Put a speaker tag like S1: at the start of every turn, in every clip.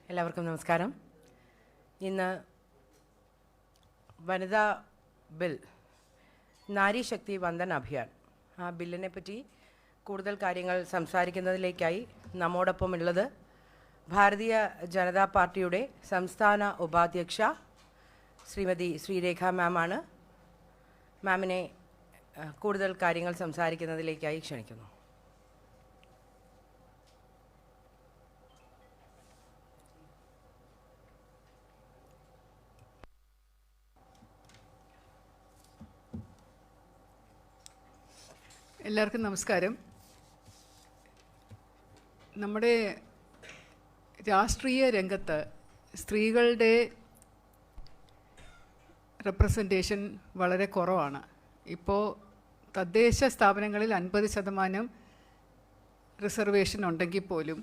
S1: എല്ലാവർക്കും നമസ്കാരം. ഇന്ന് വനിതാ ബിൽ നാരി ശക്തി വന്ദൻ അഭിയാൻ ആ ബില്ലിനെ പറ്റി കൂടുതൽ കാര്യങ്ങൾ സംസാരിക്കുന്നതിലേക്കായി നമ്മോടൊപ്പം ഉള്ളത് ഭാരതീയ ജനതാ പാർട്ടിയുടെ സംസ്ഥാന ഉപാധ്യക്ഷ ശ്രീമതി ശ്രീരേഖ മാമാണ്. മാമിനെ കൂടുതൽ കാര്യങ്ങൾ സംസാരിക്കുന്നതിലേക്കായി ക്ഷണിക്കുന്നു.
S2: എല്ലാവർക്കും നമസ്കാരം. നമ്മുടെ രാഷ്ട്രീയ രംഗത്ത് സ്ത്രീകളുടെ റെപ്രസെൻറ്റേഷൻ വളരെ കുറവാണ്. ഇപ്പോൾ തദ്ദേശ സ്ഥാപനങ്ങളിൽ 50% റിസർവേഷൻ ഉണ്ടെങ്കിൽ പോലും,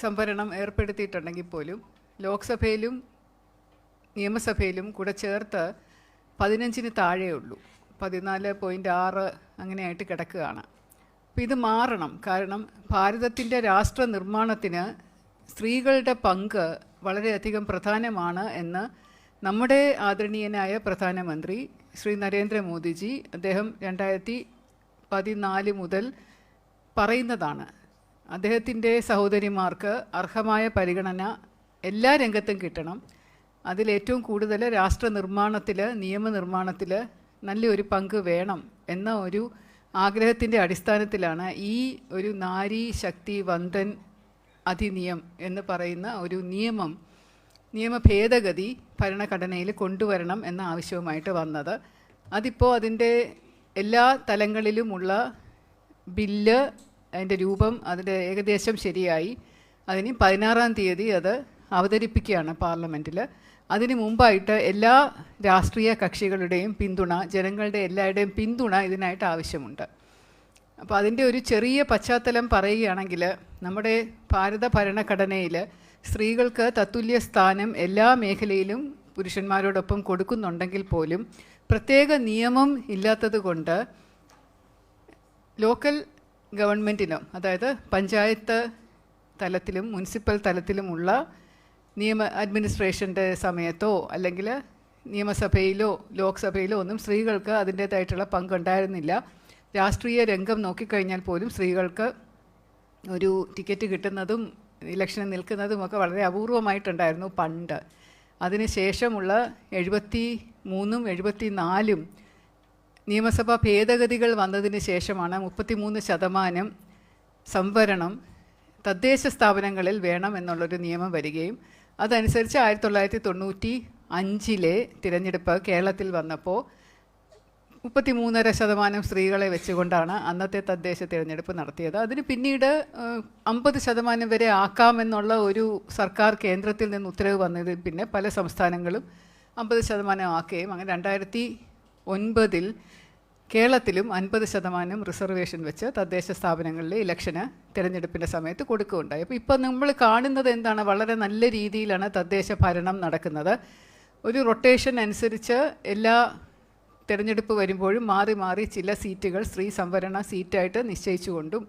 S2: സംവരണം ഏർപ്പെടുത്തിയിട്ടുണ്ടെങ്കിൽ പോലും, ലോക്സഭയിലും നിയമസഭയിലും കൂടെ ചേർത്ത് 15-ന് താഴെയുള്ളൂ. 14.6 അങ്ങനെയായിട്ട് കിടക്കുകയാണ്. അപ്പോൾ ഇത് മാറണം. കാരണം ഭാരതത്തിൻ്റെ രാഷ്ട്ര നിർമ്മാണത്തിന് സ്ത്രീകളുടെ പങ്ക് വളരെയധികം പ്രധാനമാണ് എന്ന് നമ്മുടെ ആദരണീയനായ പ്രധാനമന്ത്രി ശ്രീ നരേന്ദ്രമോദിജി അദ്ദേഹം 2014 മുതൽ പറയുന്നതാണ്. അദ്ദേഹത്തിൻ്റെ സഹോദരിമാർക്ക് അർഹമായ പരിഗണന എല്ലാ രംഗത്തും കിട്ടണം. അതിലേറ്റവും കൂടുതൽ രാഷ്ട്ര നിർമ്മാണത്തിൽ, നിയമനിർമ്മാണത്തിൽ നല്ലൊരു പങ്ക് വേണം എന്ന ഒരു ആഗ്രഹത്തിൻ്റെ അടിസ്ഥാനത്തിലാണ് ഈ ഒരു നാരി ശക്തി വന്ദൻ അധിനിയം എന്ന് പറയുന്ന ഒരു നിയമ ഭേദഗതി ഭരണഘടനയിൽ കൊണ്ടുവരണം എന്ന ആവശ്യവുമായിട്ട് വന്നത്. അതിപ്പോൾ അതിൻ്റെ എല്ലാ തലങ്ങളിലുമുള്ള ബില്ല്, അതിൻ്റെ രൂപം, അതിൻ്റെ ഏകദേശം ശരിയായി. അതിന് 16-ാം തീയതി അത് അവതരിപ്പിക്കുകയാണ് പാർലമെൻറ്റിൽ. അതിനു മുമ്പായിട്ട് എല്ലാ രാഷ്ട്രീയ കക്ഷികളുടെയും പിന്തുണ, ജനങ്ങളുടെ എല്ലാവരുടെയും പിന്തുണ ഇതിനായിട്ട് ആവശ്യമുണ്ട്. അപ്പോൾ അതിൻ്റെ ഒരു ചെറിയ പശ്ചാത്തലം പറയുകയാണെങ്കിൽ, നമ്മുടെ ഭാരത ഭരണഘടനയിൽ സ്ത്രീകൾക്ക് തത്തുല്യ സ്ഥാനം എല്ലാ മേഖലയിലും പുരുഷന്മാരോടൊപ്പം കൊടുക്കുന്നുണ്ടെങ്കിൽ പോലും പ്രത്യേക നിയമം ഇല്ലാത്തത് കൊണ്ട് ലോക്കൽ ഗവൺമെൻറ്റിനും, അതായത് പഞ്ചായത്ത് തലത്തിലും മുനിസിപ്പൽ തലത്തിലുമുള്ള അഡ്മിനിസ്ട്രേഷൻ്റെ സമയത്തോ അല്ലെങ്കിൽ നിയമസഭയിലോ ലോക്സഭയിലോ ഒന്നും സ്ത്രീകൾക്ക് അതിൻ്റേതായിട്ടുള്ള പങ്കുണ്ടായിരുന്നില്ല. രാഷ്ട്രീയ രംഗം നോക്കിക്കഴിഞ്ഞാൽ പോലും സ്ത്രീകൾക്ക് ഒരു ടിക്കറ്റ് കിട്ടുന്നതും ഇലക്ഷന് നിൽക്കുന്നതുമൊക്കെ വളരെ അപൂർവമായിട്ടുണ്ടായിരുന്നു പണ്ട്. അതിന് ശേഷമുള്ള 73-ഉം 74-ഉം നിയമസഭാ ഭേദഗതികൾ വന്നതിന് ശേഷമാണ് 33% സംവരണം തദ്ദേശ സ്ഥാപനങ്ങളിൽ വേണം എന്നുള്ളൊരു നിയമം വരികയും അതനുസരിച്ച് 1995-ലെ തിരഞ്ഞെടുപ്പ് കേരളത്തിൽ വന്നപ്പോൾ 33.5% സ്ത്രീകളെ വെച്ചുകൊണ്ടാണ് അന്നത്തെ തദ്ദേശ തിരഞ്ഞെടുപ്പ് നടത്തിയത്. അതിന് പിന്നീട് 50% വരെ ആക്കാമെന്നുള്ള ഒരു സർക്കാർ കേന്ദ്രത്തിൽ നിന്ന് ഉത്തരവ് വന്നതിൽ പിന്നെ പല സംസ്ഥാനങ്ങളും 50% ആക്കുകയും അങ്ങനെ 2009-ൽ കേരളത്തിലും 50% റിസർവേഷൻ വെച്ച് തദ്ദേശ സ്ഥാപനങ്ങളിലെ ഇലക്ഷന് തിരഞ്ഞെടുപ്പിൻ്റെ സമയത്ത് കൊടുക്കുകയുണ്ടായി. അപ്പോൾ ഇപ്പോൾ നമ്മൾ കാണുന്നത് എന്താണ്? വളരെ നല്ല രീതിയിലാണ് തദ്ദേശ ഭരണം നടക്കുന്നത്. ഒരു റൊട്ടേഷൻ അനുസരിച്ച് എല്ലാ തിരഞ്ഞെടുപ്പ് വരുമ്പോഴും മാറി മാറി ചില സീറ്റുകൾ സ്ത്രീ സംവരണ സീറ്റായിട്ട് നിശ്ചയിച്ചുകൊണ്ടും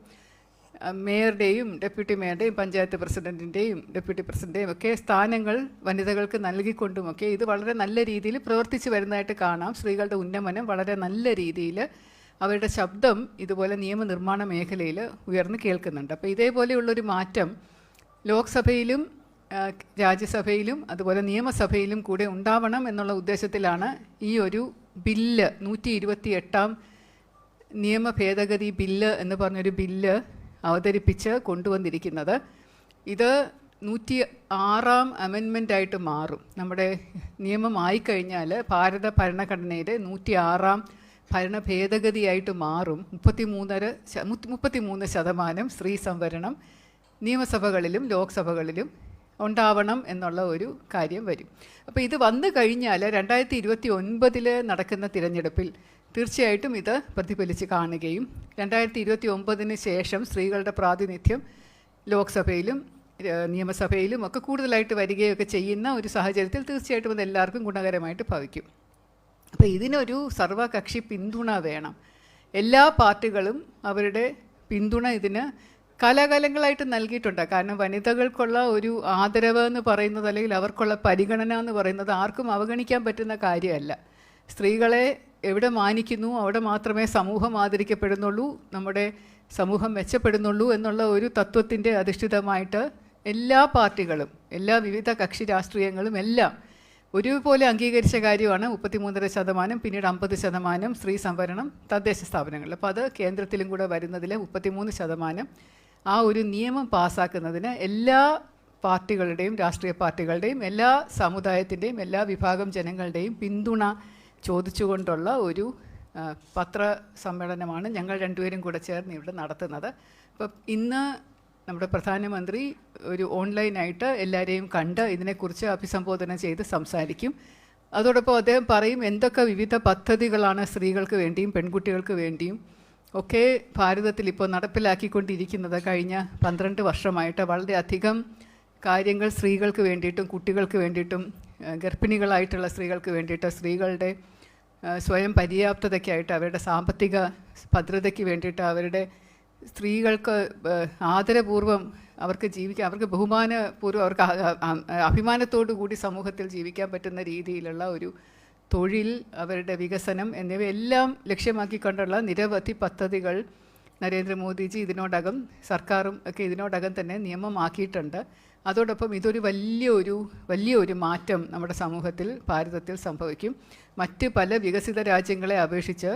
S2: മേയറുടെയും ഡെപ്യൂട്ടി മേയറുടെയും പഞ്ചായത്ത് പ്രസിഡൻറ്റിൻ്റെയും ഡെപ്യൂട്ടി പ്രസിഡൻറ്റിൻ്റെയും ഒക്കെ സ്ഥാനങ്ങൾ വനിതകൾക്ക് നൽകിക്കൊണ്ടുമൊക്കെ ഇത് വളരെ നല്ല രീതിയിൽ പ്രവർത്തിച്ചു വരുന്നതായിട്ട് കാണാം. സ്ത്രീകളുടെ ഉന്നമനം വളരെ നല്ല രീതിയിൽ, അവരുടെ ശബ്ദം ഇതുപോലെ നിയമനിർമ്മാണ മേഖലയിൽ ഉയർന്നു കേൾക്കുന്നുണ്ട്. അപ്പോൾ ഇതേപോലെയുള്ളൊരു മാറ്റം ലോക്സഭയിലും രാജ്യസഭയിലും അതുപോലെ നിയമസഭയിലും കൂടെ ഉണ്ടാവണം എന്നുള്ള ഉദ്ദേശത്തിലാണ് ഈ ഒരു ബില്ല്, 128-ാം നിയമ ഭേദഗതി ബില്ല് എന്ന് പറഞ്ഞൊരു ബില്ല് അവതരിപ്പിച്ച് കൊണ്ടുവന്നിരിക്കുന്നത്. ഇത് 106-ാം അമെൻമെൻ്റായിട്ട് മാറും. നമ്മുടെ നിയമം ആയിക്കഴിഞ്ഞാൽ ഭാരത ഭരണഘടനയുടെ 106-ാം ഭരണ ഭേദഗതിയായിട്ട് മാറും. 33% സ്ത്രീ സംവരണം നിയമസഭകളിലും ലോക്സഭകളിലും ഉണ്ടാവണം എന്നുള്ള ഒരു കാര്യം വരും. അപ്പോൾ ഇത് വന്നു കഴിഞ്ഞാൽ 2029-ൽ നടക്കുന്ന തിരഞ്ഞെടുപ്പിൽ തീർച്ചയായിട്ടും ഇത് പ്രതിഫലിച്ച് കാണുകയും 2029-ന് ശേഷം സ്ത്രീകളുടെ പ്രാതിനിധ്യം ലോക്സഭയിലും നിയമസഭയിലും ഒക്കെ കൂടുതലായിട്ട് വരികയൊക്കെ ചെയ്യുന്ന ഒരു സാഹചര്യത്തിൽ തീർച്ചയായിട്ടും അത് എല്ലാവർക്കും ഗുണകരമായിട്ട് ഭവിക്കും. അപ്പോൾ ഇതിനൊരു സർവകക്ഷി പിന്തുണ വേണം. എല്ലാ പാർട്ടികളും അവരുടെ പിന്തുണ ഇതിന് കാലാകാലങ്ങളായിട്ട് നൽകിയിട്ടുണ്ട്. കാരണം വനിതകൾക്കുള്ള ഒരു ആദരവ് എന്ന് പറയുന്നത്, അല്ലെങ്കിൽ അവർക്കുള്ള പരിഗണന എന്ന് പറയുന്നത് ആർക്കും അവഗണിക്കാൻ പറ്റുന്ന കാര്യമല്ല. സ്ത്രീകളെ എവിടെ മാനിക്കുന്നു അവിടെ മാത്രമേ സമൂഹം ആദരിക്കപ്പെടുന്നുള്ളൂ, നമ്മുടെ സമൂഹം മെച്ചപ്പെടുന്നുള്ളൂ എന്നുള്ള ഒരു തത്വത്തിൻ്റെ അധിഷ്ഠിതമായിട്ട് എല്ലാ പാർട്ടികളും, എല്ലാ വിവിധ കക്ഷി രാഷ്ട്രീയങ്ങളും എല്ലാം ഒരുപോലെ അംഗീകരിച്ച കാര്യമാണ് 33%, പിന്നീട് 50% സ്ത്രീ സംവരണം തദ്ദേശ സ്ഥാപനങ്ങളിൽ. അപ്പോൾ അത് കേന്ദ്രത്തിലും കൂടെ വരുന്നതിൽ 33% ആ ഒരു നിയമം പാസ്സാക്കുന്നതിന് എല്ലാ പാർട്ടികളുടെയും, രാഷ്ട്രീയ പാർട്ടികളുടെയും, എല്ലാ സമുദായത്തിൻ്റെയും, എല്ലാ വിഭാഗം ജനങ്ങളുടെയും പിന്തുണ ചോദിച്ചുകൊണ്ടുള്ള ഒരു പത്രസമ്മേളനമാണ് ഞങ്ങൾ രണ്ടുപേരും കൂടെ ചേർന്ന് ഇവിടെ നടത്തുന്നത്. അപ്പം ഇന്ന് നമ്മുടെ പ്രധാനമന്ത്രി ഒരു ഓൺലൈനായിട്ട് എല്ലാവരെയും കണ്ട് ഇതിനെക്കുറിച്ച് അഭിസംബോധന ചെയ്ത് സംസാരിക്കും. അതോടൊപ്പം അദ്ദേഹം പറയും എന്തൊക്കെ വിവിധ പദ്ധതികളാണ് സ്ത്രീകൾക്ക് വേണ്ടിയും പെൺകുട്ടികൾക്ക് വേണ്ടിയും ഒക്കെ ഭാരതത്തിൽ ഇപ്പോൾ നടപ്പിലാക്കിക്കൊണ്ടിരിക്കുന്നത്. കഴിഞ്ഞ 12 വർഷമായിട്ട് വളരെയധികം കാര്യങ്ങൾ സ്ത്രീകൾക്ക് വേണ്ടിയിട്ടും കുട്ടികൾക്ക് വേണ്ടിയിട്ടും ഗർഭിണികളായിട്ടുള്ള സ്ത്രീകൾക്ക് വേണ്ടിയിട്ട്, സ്ത്രീകളുടെ സ്വയം പര്യാപ്തതയ്ക്കായിട്ട്, അവരുടെ സാമ്പത്തിക ഭദ്രതയ്ക്ക് വേണ്ടിയിട്ട്, അവരുടെ സ്ത്രീകൾക്ക് ആദരപൂർവ്വം അവർക്ക് ജീവിക്കാൻ, അവർക്ക് ബഹുമാനപൂർവ്വം, അവർക്ക് അഭിമാനത്തോടു കൂടി സമൂഹത്തിൽ ജീവിക്കാൻ പറ്റുന്ന രീതിയിലുള്ള ഒരു തൊഴിൽ, അവരുടെ വികസനം എന്നിവയെല്ലാം ലക്ഷ്യമാക്കിക്കൊണ്ടുള്ള നിരവധി പദ്ധതികൾ നരേന്ദ്രമോദിജി ഇതിനോടകം, സർക്കാരും ഒക്കെ ഇതിനോടകം തന്നെ നിയമമാക്കിയിട്ടുണ്ട്. അതോടൊപ്പം ഇതൊരു വലിയൊരു മാറ്റം നമ്മുടെ സമൂഹത്തിൽ, ഭാരതത്തിൽ സംഭവിക്കും. മറ്റ് പല വികസിത രാജ്യങ്ങളെ അപേക്ഷിച്ച്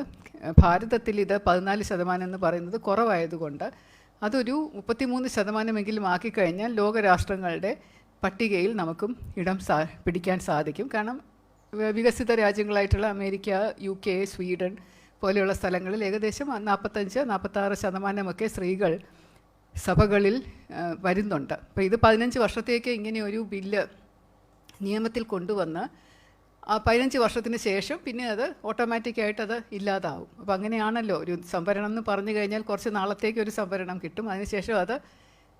S2: ഭാരതത്തിൽ ഇത് 14% എന്ന് പറയുന്നത് കുറവായതുകൊണ്ട് അതൊരു 33% ആക്കിക്കഴിഞ്ഞാൽ ലോകരാഷ്ട്രങ്ങളുടെ പട്ടികയിൽ നമുക്കും ഇടം പിടിക്കാൻ സാധിക്കും. കാരണം വികസിത രാജ്യങ്ങളായിട്ടുള്ള അമേരിക്ക, UK, സ്വീഡൻ പോലെയുള്ള സ്ഥലങ്ങളിൽ ഏകദേശം 45-46% സ്ത്രീകൾ സഭകളിൽ വരുന്നുണ്ട്. അപ്പോൾ ഇത് 15 വർഷത്തേക്ക് ഇങ്ങനെ ഒരു ബില്ല് നിയമത്തിൽ കൊണ്ടുവന്ന് ആ 15 വർഷത്തിന് ശേഷം പിന്നെ അത് ഓട്ടോമാറ്റിക്കായിട്ട് അത് ഇല്ലാതാവും. അപ്പോൾ അങ്ങനെയാണല്ലോ ഒരു സംവരണം എന്ന് പറഞ്ഞു കഴിഞ്ഞാൽ കുറച്ച് നാളത്തേക്ക് ഒരു സംവരണം കിട്ടും, അതിനുശേഷം അത്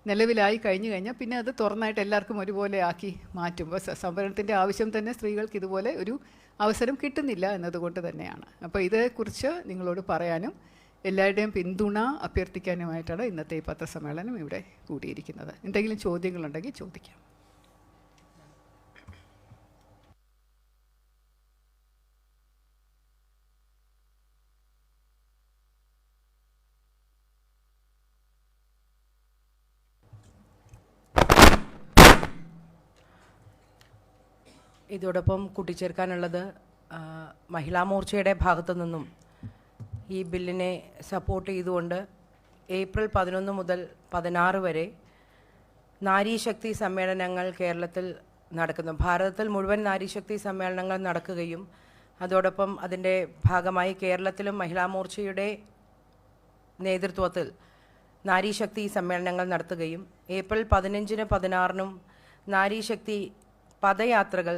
S2: നിലവിലായി കഴിഞ്ഞു കഴിഞ്ഞാൽ പിന്നെ അത് തുറന്നായിട്ട് എല്ലാവർക്കും ഒരുപോലെ ആക്കി മാറ്റും. അപ്പോൾ സംവരണത്തിൻ്റെ ആവശ്യം തന്നെ സ്ത്രീകൾക്ക് ഇതുപോലെ ഒരു അവസരം കിട്ടുന്നില്ല എന്നതുകൊണ്ട് തന്നെയാണ്. അപ്പോൾ ഇതേക്കുറിച്ച് നിങ്ങളോട് പറയാനും എല്ലാവരുടെയും പിന്തുണ അഭ്യർത്ഥിക്കാനുമായിട്ടാണ് ഇന്നത്തെ ഈ പത്രസമ്മേളനം ഇവിടെ കൂടിയിരിക്കുന്നത്. എന്തെങ്കിലും ചോദ്യങ്ങളുണ്ടെങ്കിൽ ചോദിക്കാം.
S1: ഇതോടൊപ്പം കൂട്ടിച്ചേർക്കാനുള്ളത്, മഹിളാ മോർച്ചയുടെ ഭാഗത്തു നിന്നും ഈ ബില്ലിനെ സപ്പോർട്ട് ചെയ്തുകൊണ്ട് ഏപ്രിൽ 11 മുതൽ 16 വരെ നാരീശക്തി സമ്മേളനങ്ങൾ കേരളത്തിൽ നടക്കുന്നു. ഭാരതത്തിൽ മുഴുവൻ നാരീശക്തി സമ്മേളനങ്ങൾ നടക്കുകയും അതോടൊപ്പം അതിൻ്റെ ഭാഗമായി കേരളത്തിലും മഹിളാ മോർച്ചയുടെ നേതൃത്വത്തിൽ നാരീശക്തി സമ്മേളനങ്ങൾ നടത്തുകയും ഏപ്രിൽ 15-നും 16-നും നാരീശക്തി പദയാത്രകൾ,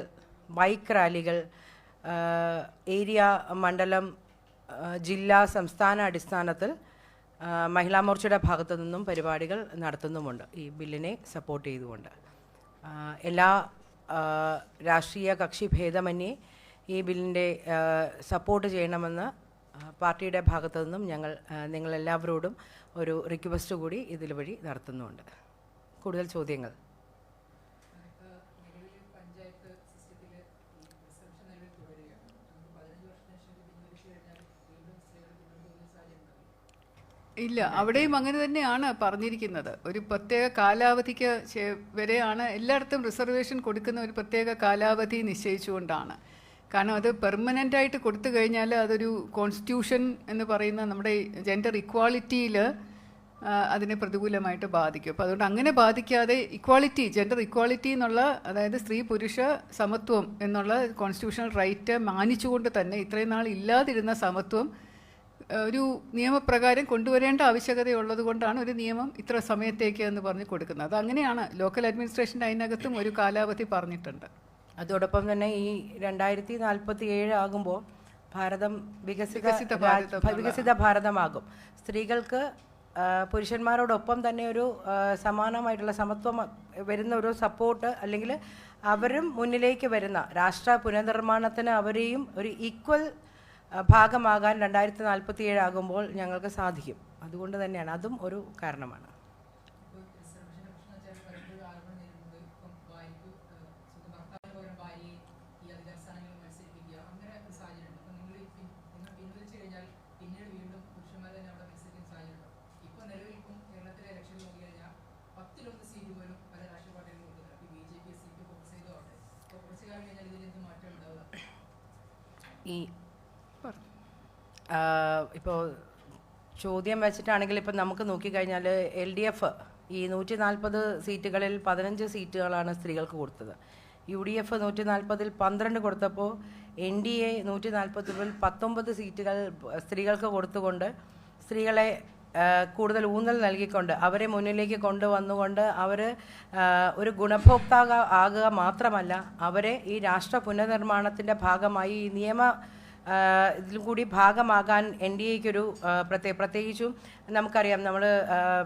S1: ബൈക്ക് റാലികൾ, ഏരിയ, മണ്ഡലം, ജില്ലാ, സംസ്ഥാന അടിസ്ഥാനത്തിൽ മഹിളാ മോർച്ചയുടെ ഭാഗത്തു നിന്നും പരിപാടികൾ നടത്തുന്നുമുണ്ട് ഈ ബില്ലിനെ സപ്പോർട്ട് ചെയ്തുകൊണ്ട്. എല്ലാ രാഷ്ട്രീയ കക്ഷി ഭേദമന്യേ ഈ ബില്ലിൻ്റെ സപ്പോർട്ട് ചെയ്യണമെന്ന് പാർട്ടിയുടെ ഭാഗത്തു നിന്നും ഞങ്ങൾ നിങ്ങളെല്ലാവരോടും ഒരു റിക്വസ്റ്റ് കൂടി ഇതിൽ വഴി നടത്തുന്നുണ്ട്. കൂടുതൽ ചോദ്യങ്ങൾ?
S2: ഇല്ല, അവിടെയും അങ്ങനെ തന്നെയാണ് പറഞ്ഞിരിക്കുന്നത്. ഒരു പ്രത്യേക കാലാവധിക്ക് വരെയാണ് എല്ലായിടത്തും റിസർവേഷൻ കൊടുക്കുന്ന ഒരു പ്രത്യേക കാലാവധി നിശ്ചയിച്ചുകൊണ്ടാണ്. കാരണം അത് പെർമനൻ്റായിട്ട് കൊടുത്തു കഴിഞ്ഞാൽ അതൊരു കോൺസ്റ്റിറ്റ്യൂഷൻ എന്ന് പറയുന്ന നമ്മുടെ ജെൻഡർ ഇക്വാളിറ്റിയിൽ അതിനെ പ്രതികൂലമായിട്ട് ബാധിക്കും. അപ്പോൾ അതുകൊണ്ട് അങ്ങനെ ബാധിക്കാതെ ഇക്വാളിറ്റി, ജെൻഡർ ഇക്വാളിറ്റി എന്നുള്ള, അതായത് സ്ത്രീ പുരുഷ സമത്വം എന്നുള്ള കോൺസ്റ്റിറ്റ്യൂഷണൽ റൈറ്റ് മാനിച്ചുകൊണ്ട് തന്നെ ഇത്രയും നാൾ ഇല്ലാതിരുന്ന സമത്വം ഒരു നിയമപ്രകാരം കൊണ്ടുവരേണ്ട ആവശ്യകതയുള്ളത് കൊണ്ടാണ് ഒരു നിയമം ഇത്ര സമയത്തേക്ക് എന്ന് പറഞ്ഞ് കൊടുക്കുന്നത്. അത് അങ്ങനെയാണ് ലോക്കൽ അഡ്മിനിസ്ട്രേഷൻ്റെ അതിനകത്തും ഒരു കാലാവധി പറഞ്ഞിട്ടുണ്ട്.
S1: അതോടൊപ്പം തന്നെ ഈ 2047 ആകുമ്പോൾ ഭാരതം വികസിത ഭാരതമാകും. സ്ത്രീകൾക്ക് പുരുഷന്മാരോടൊപ്പം തന്നെ ഒരു സമാനമായിട്ടുള്ള സമത്വം വരുന്ന ഒരു സപ്പോർട്ട്, അല്ലെങ്കിൽ അവരും മുന്നിലേക്ക് വരുന്ന രാഷ്ട്ര പുനർനിർമ്മാണത്തിന് അവരെയും ഒരു ഈക്വൽ ഭാഗമാകാൻ 2047 ആകുമ്പോൾ ഞങ്ങൾക്ക് സാധിക്കും. അതുകൊണ്ട് തന്നെയാണ് അതും ഒരു കാരണമാണ്. ഈ ഇപ്പോൾ ചോദ്യം വെച്ചിട്ടാണെങ്കിൽ ഇപ്പം നമുക്ക് നോക്കിക്കഴിഞ്ഞാൽ LDF ഈ 140 സീറ്റുകളിൽ 15 സീറ്റുകളാണ് സ്ത്രീകൾക്ക് കൊടുത്തത്. UDF 140-ൽ 12 കൊടുത്തപ്പോൾ NDA 140-ൽ 19 സീറ്റുകൾ സ്ത്രീകൾക്ക് കൊടുത്തുകൊണ്ട് സ്ത്രീകളെ കൂടുതൽ ഊന്നൽ നൽകിക്കൊണ്ട് അവരെ മുന്നിലേക്ക് കൊണ്ടുവന്നുകൊണ്ട് അവർ ഒരു ഗുണഭോക്താവ് ആകുക മാത്രമല്ല, അവരെ ഈ രാഷ്ട്ര പുനർനിർമ്മാണത്തിൻ്റെ ഭാഗമായി ഈ നിയമ ഇതിലും കൂടി ഭാഗമാകാൻ NDAയ്ക്കൊരു പ്രത്യേകിച്ചും നമുക്കറിയാം, നമ്മൾ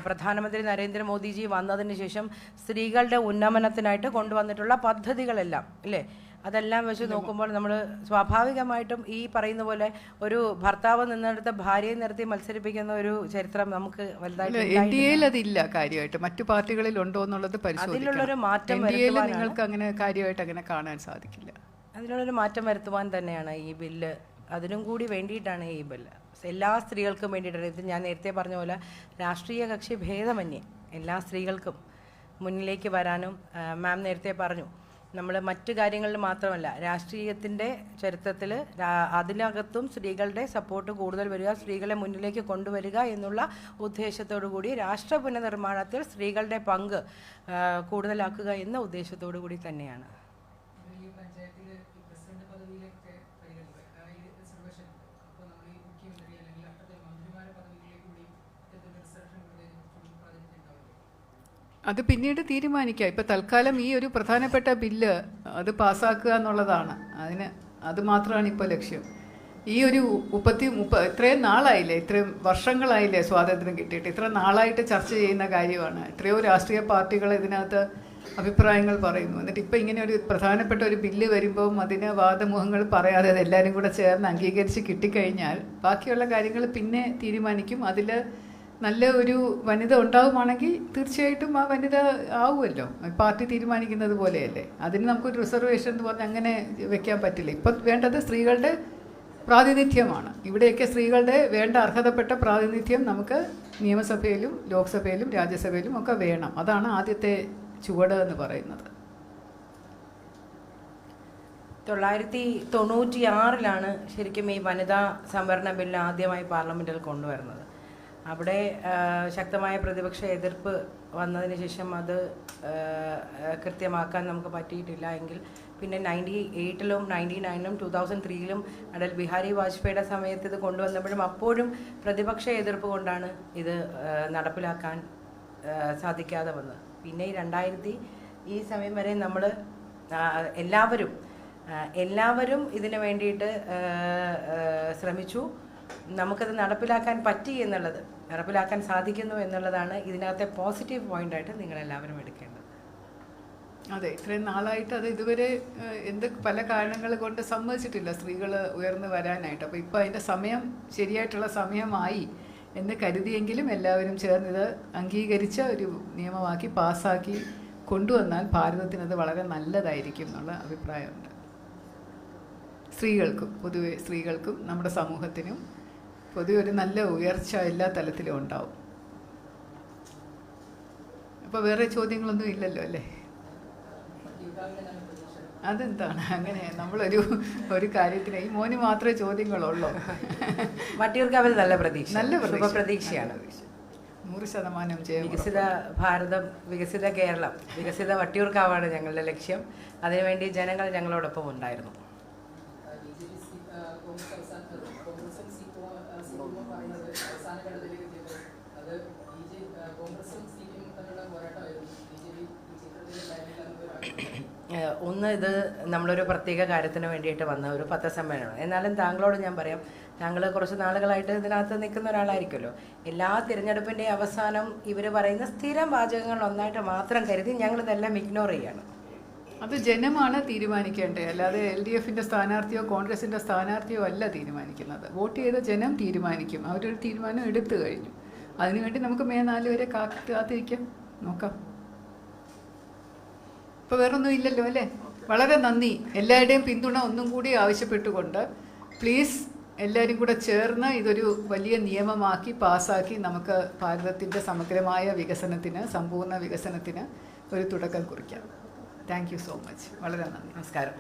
S1: പ്രധാനമന്ത്രി നരേന്ദ്രമോദിജി വന്നതിന് ശേഷം സ്ത്രീകളുടെ ഉന്നമനത്തിനായിട്ട് കൊണ്ടുവന്നിട്ടുള്ള പദ്ധതികളെല്ലാം ഇല്ലേ, അതെല്ലാം വെച്ച് നോക്കുമ്പോൾ നമ്മൾ സ്വാഭാവികമായിട്ടും ഈ പറയുന്ന പോലെ ഒരു ഭർത്താവ് നിന്നെടുത്ത് ഭാര്യയെ നിർത്തി മത്സരിപ്പിക്കുന്ന ഒരു ചരിത്രം നമുക്ക്
S2: വലുതായിട്ട് അതില്ല. കാര്യമായിട്ട് മറ്റു പാർട്ടികളിൽ ഉണ്ടോ എന്നുള്ളത്
S1: അതിലുള്ളൊരു മാറ്റം
S2: നിങ്ങൾക്ക് അങ്ങനെ കാര്യമായിട്ട് അങ്ങനെ കാണാൻ സാധിക്കില്ല.
S1: അതിനുള്ളൊരു മാറ്റം വരുത്തുവാൻ തന്നെയാണ് ഈ ബില്ല്. അതിനും കൂടി വേണ്ടിയിട്ടാണ് ഈ ബില്ല്. എല്ലാ സ്ത്രീകൾക്കും വേണ്ടിയിട്ടാണ് ഇത്. ഞാൻ നേരത്തെ പറഞ്ഞ പോലെ രാഷ്ട്രീയ കക്ഷി ഭേദമന്യേ എല്ലാ സ്ത്രീകൾക്കും മുന്നിലേക്ക് വരാനും, മാം നേരത്തെ പറഞ്ഞു, നമ്മൾ മറ്റു കാര്യങ്ങളിൽ മാത്രമല്ല രാഷ്ട്രീയത്തിൻ്റെ ചരിത്രത്തിൽ അതിനകത്തും സ്ത്രീകളുടെ സപ്പോർട്ട് കൂടുതൽ വരിക, സ്ത്രീകളെ മുന്നിലേക്ക് കൊണ്ടുവരിക എന്നുള്ള ഉദ്ദേശത്തോടു കൂടി രാഷ്ട്ര പുനർനിർമ്മാണത്തിൽ സ്ത്രീകളുടെ പങ്ക് കൂടുതലാക്കുക എന്ന ഉദ്ദേശത്തോടു കൂടി തന്നെയാണ്.
S2: അത് പിന്നീട് തീരുമാനിക്കാം. ഇപ്പം തൽക്കാലം ഈ ഒരു പ്രധാനപ്പെട്ട ബില്ല് അത് പാസ്സാക്കുക എന്നുള്ളതാണ്. അത് മാത്രമാണ് ഇപ്പോൾ ലക്ഷ്യം. ഈ ഒരു ഇത്രയും നാളായില്ലേ, ഇത്രയും വർഷങ്ങളായില്ലേ സ്വാതന്ത്ര്യം കിട്ടിയിട്ട്, ഇത്ര നാളായിട്ട് ചർച്ച ചെയ്യുന്ന കാര്യമാണ്. എത്രയോ രാഷ്ട്രീയ പാർട്ടികൾ ഇതിനകത്ത് അഭിപ്രായങ്ങൾ പറയുന്നു. എന്നിട്ട് ഇപ്പം ഇങ്ങനെ ഒരു പ്രധാനപ്പെട്ട ഒരു ബില്ല് വരുമ്പം അതിന് വാദമുഖങ്ങൾ പറയാതെ എല്ലാവരും കൂടെ ചേർന്ന് അംഗീകരിച്ച് കിട്ടിക്കഴിഞ്ഞാൽ ബാക്കിയുള്ള കാര്യങ്ങൾ പിന്നെ തീരുമാനിക്കും. അതിൽ നല്ല ഒരു വനിത ഉണ്ടാവുകയാണെങ്കിൽ തീർച്ചയായിട്ടും ആ വനിത ആവുമല്ലോ, പാർട്ടി തീരുമാനിക്കുന്നത് പോലെയല്ലേ. അതിന് നമുക്കൊരു റിസർവേഷൻ എന്ന് പറഞ്ഞാൽ അങ്ങനെ വെക്കാൻ പറ്റില്ല. ഇപ്പം വേണ്ടത് സ്ത്രീകളുടെ പ്രാതിനിധ്യമാണ്. ഇവിടെയൊക്കെ സ്ത്രീകളുടെ വേണ്ട അർഹതപ്പെട്ട പ്രാതിനിധ്യം നമുക്ക് നിയമസഭയിലും ലോക്സഭയിലും രാജ്യസഭയിലും ഒക്കെ വേണം. അതാണ് ആദ്യത്തെ ചുവട് എന്ന് പറയുന്നത്.
S1: 1996-ലാണ് ശരിക്കും ഈ വനിതാ സംവരണ ബില്ല് ആദ്യമായി പാർലമെൻറ്റിൽ കൊണ്ടുവരുന്നത്. അവിടെ ശക്തമായ പ്രതിപക്ഷ എതിർപ്പ് വന്നതിന് ശേഷം അത് കൃത്യമാക്കാൻ നമുക്ക് പറ്റിയിട്ടില്ല. എങ്കിൽ പിന്നെ 98-ലും 99-ലും 2003-ലും അടൽ ബിഹാരി വാജ്പേയിയുടെ സമയത്ത് ഇത് കൊണ്ടുവന്നപ്പോഴും അപ്പോഴും പ്രതിപക്ഷ എതിർപ്പ് കൊണ്ടാണ് ഇത് നടപ്പിലാക്കാൻ സാധിക്കാതെ വന്നത്. പിന്നെ 2000 ഈ സമയം വരെ നമ്മൾ എല്ലാവരും ഇതിനു വേണ്ടിയിട്ട് ശ്രമിച്ചു. നമുക്കത് നടപ്പിലാക്കാൻ പറ്റി എന്നുള്ളത്, നടപ്പിലാക്കാൻ സാധിക്കുന്നു എന്നുള്ളതാണ് ഇതിനകത്തെ പോസിറ്റീവ് പോയിന്റായിട്ട് നിങ്ങളെല്ലാവരും എടുക്കേണ്ടത്.
S2: അതെ, ഇത്രയും നാളായിട്ട് അത് ഇതുവരെ പല കാരണങ്ങൾ കൊണ്ട് സമ്മതിച്ചിട്ടില്ല സ്ത്രീകൾ ഉയർന്നു വരാനായിട്ട്. അപ്പോൾ ഇപ്പോൾ അതിൻ്റെ ശരിയായിട്ടുള്ള സമയമായി എന്ന് കരുതിയെങ്കിലും എല്ലാവരും ചേർന്നിത് അംഗീകരിച്ച ഒരു നിയമമാക്കി പാസ്സാക്കി കൊണ്ടുവന്നാൽ ഭാരതത്തിനത് വളരെ നല്ലതായിരിക്കും എന്നുള്ള അഭിപ്രായമുണ്ട്. പൊതുവെ സ്ത്രീകൾക്കും നമ്മുടെ സമൂഹത്തിനും പൊതുവെ ഒരു നല്ല ഉയർച്ച എല്ലാ തലത്തിലും ഉണ്ടാവും. അപ്പോൾ വേറെ ചോദ്യങ്ങളൊന്നും ഇല്ലല്ലോ അല്ലേ? അതെന്താണ് അങ്ങനെ? ഒരു കാര്യത്തിന് ഈ മോന് മാത്രമേ ചോദ്യങ്ങളുള്ളൂ.
S1: വട്ടിയൂർക്കാവിൽ നല്ല പ്രതീക്ഷയാണ്.
S2: 100% ജയം.
S1: വികസിത ഭാരതം, വികസിത കേരളം, വികസിത വട്ടിയൂർക്കാവാണ് ഞങ്ങളുടെ ലക്ഷ്യം. അതിനുവേണ്ടി ജനങ്ങൾ ഞങ്ങളോടൊപ്പം ഉണ്ടായിരുന്നു. ഒന്ന്, ഇത് നമ്മളൊരു പ്രത്യേക കാര്യത്തിന് വേണ്ടിയിട്ട് വന്ന ഒരു പത്രസമ്മേളനമാണ്. എന്നാലും താങ്കളോട് ഞാൻ പറയാം, താങ്കൾ കുറച്ച് നാളുകളായിട്ട് ഇതിനകത്ത് നിൽക്കുന്ന ഒരാളായിരിക്കുമല്ലോ. എല്ലാ തിരഞ്ഞെടുപ്പിൻ്റെ അവസാനം ഇവർ പറയുന്ന സ്ഥിരം വാചകങ്ങൾ ഒന്നായിട്ട് മാത്രം കരുതി ഞങ്ങളിതെല്ലാം ഇഗ്നോർ ചെയ്യാണ്.
S2: അത് ജനമാണ് തീരുമാനിക്കേണ്ടത്, അല്ലാതെ LDFൻ്റെ സ്ഥാനാർത്ഥിയോ കോൺഗ്രസിൻ്റെ സ്ഥാനാർത്ഥിയോ അല്ല തീരുമാനിക്കുന്നത്. വോട്ട് ചെയ്ത ജനം തീരുമാനിക്കും. അവരൊരു തീരുമാനം എടുത്തു കഴിഞ്ഞു. അതിനുവേണ്ടി നമുക്ക് May 4 വരെ കാത്തിരിക്കാം, നോക്കാം. ഇപ്പോൾ വേറൊന്നും ഇല്ലല്ലോ അല്ലേ? വളരെ നന്ദി. എല്ലാവരുടെയും പിന്തുണ ഒന്നും കൂടി ആവശ്യപ്പെട്ടുകൊണ്ട് പ്ലീസ് എല്ലാവരും കൂടെ ചേർന്ന് ഇതൊരു വലിയ നിയമമാക്കി പാസ്സാക്കി നമുക്ക് ഭാരതത്തിൻ്റെ സമഗ്രമായ വികസനത്തിന്, സമ്പൂർണ്ണ വികസനത്തിന് ഒരു തുടക്കം കുറിക്കാം. Thank you so much. വളരെ നന്ദി.
S1: നമസ്കാരം.